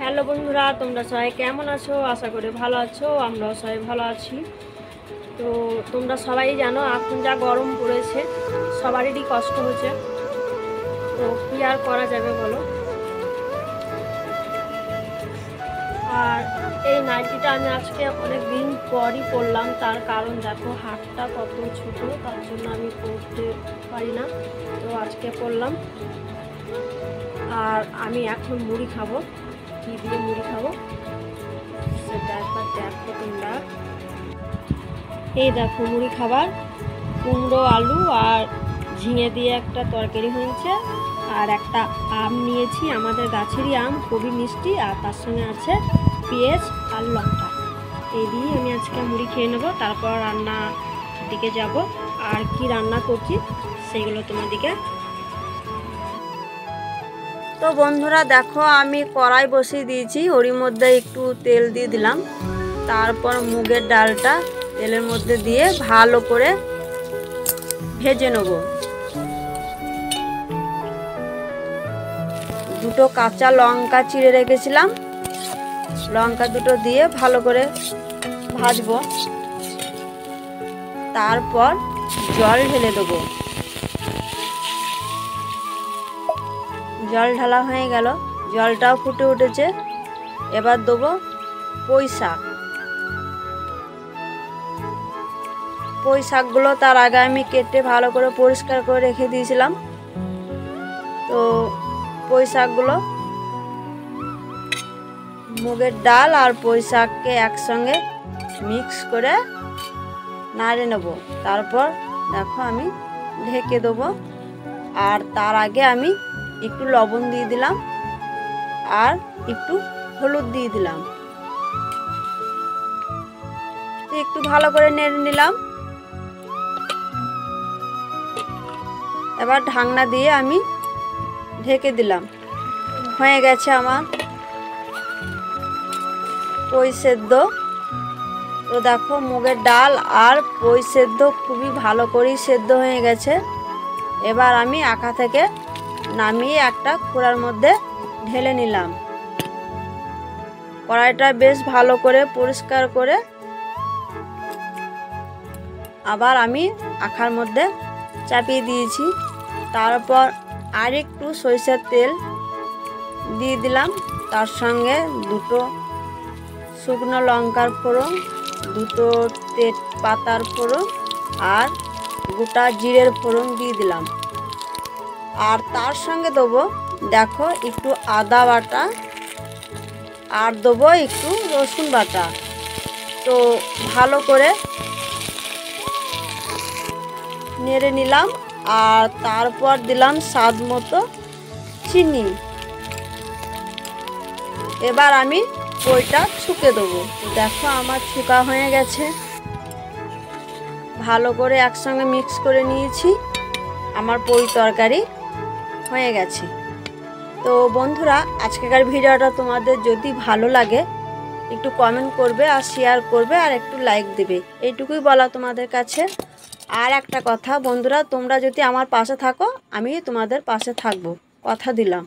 Hello বন্ধুরা, তোমরা সবাই কেমন আছো? আশা করি ভালো আছো। আমরাও সবাই ভালো আছি। তো তোমরা সবাই জানো এখন যা গরম পড়েছে, সবারই কষ্ট হচ্ছে। তো কী আর করা যাবে বলো। আর এই নাইটিটা আমি আজকে অনেক দিন পরই পরলাম, তার কারণ দেখো হাতটা কত ছোট, তার জন্য আমি পরতে পারি না। তো আজকে পরলাম। আর আমি এখন মুড়ি খাবো। কী দিয়ে মুড়ি খাবো সেটা একবার দেখো তোমরা। এই দেখো মুড়ি খাবার, কুমড়ো আলু আর ঝিঙে দিয়ে একটা তরকারি হয়েছে, আর একটা আম নিয়েছি, আমাদের গাছেরই আম, খুবই মিষ্টি, আর তার সঙ্গে আছে পেঁয়াজ আর লঙ্কা। এই দিয়ে আমি আজকে মুড়ি খেয়ে নেবো, তারপর রান্নার দিকে যাব। আর কি রান্না করছি সেগুলো তোমাদেরকে। তো বন্ধুরা দেখো, আমি কড়াই বসিয়ে দিয়েছি, ওর মধ্যে একটু তেল দিয়ে দিলাম। তারপর মুগের ডালটা তেলের মধ্যে দিয়ে ভালো করে ভেজে নেব। দুটো কাঁচা লঙ্কা চিড়ে রেখেছিলাম, লঙ্কা দুটো দিয়ে ভালো করে ভাজবো। তারপর জল ঢেলে দেবো। জল ঢালা হয়ে গেল, জলটাও ফুটে উঠেছে। এবার দেবো পুঁই শাক। পুঁই শাকগুলো তার আগে আমি কেটে ভালো করে পরিষ্কার করে রেখে দিয়েছিলাম। তো পুঁই শাকগুলো, মুগের ডাল আর পুঁই শাককে একসঙ্গে মিক্স করে নাড়ে নেব। তারপর দেখো আমি ঢেকে দেবো। আর তার আগে আমি একটু লবণ দিয়ে দিলাম আর একটু হলুদ দিয়ে দিলাম। একটু ভালো করে নেড়ে নিলাম। এবার ঢাকনা দিয়ে আমি ঢেকে দিলাম। হয়ে গেছে আমার পুঁই সেদ্ধ। তো দেখো মুগের ডাল আর পুঁই সেদ্ধ খুবই ভালো করেই সেদ্ধ হয়ে গেছে। এবার আমি আঁকা থেকে নামিয়ে একটা কড়ার মধ্যে ঢেলে নিলাম। কড়াইটা বেশ ভালো করে পরিষ্কার করে আবার আমি আঁখার মধ্যে চাপিয়ে দিয়েছি। তারপর আর একটু সরিষার তেল দিয়ে দিলাম, তার সঙ্গে দুটো শুকনো লঙ্কার ফোড়ন, দুটো তেজপাতার ফোড়ন আর গোটা জিরের ফোড়ন দিয়ে দিলাম। আর তার সঙ্গে দেবো দেখো একটু আদা বাটা আর দেবো একটু রসুন বাটা। তো ভালো করে নেড়ে নিলাম। আর তারপর দিলাম স্বাদ মতো চিনি। এবার আমি ওইটা ছুঁকে দেবো। দেখো আমার ছুঁকা হয়ে গেছে, ভালো করে একসঙ্গে মিক্স করে নিয়েছি। আমার পুঁই তরকারি হয়ে গেছে। তো বন্ধুরা, আজকেকার ভিডিওটা তোমাদের যদি ভালো লাগে একটু কমেন্ট করবে আর শেয়ার করবে আর একটু লাইক দেবে, এইটুকুই বলা তোমাদের কাছে। আর একটা কথা বন্ধুরা, তোমরা যদি আমার পাশে থাকো আমি তোমাদের পাশে থাকবো, কথা দিলাম।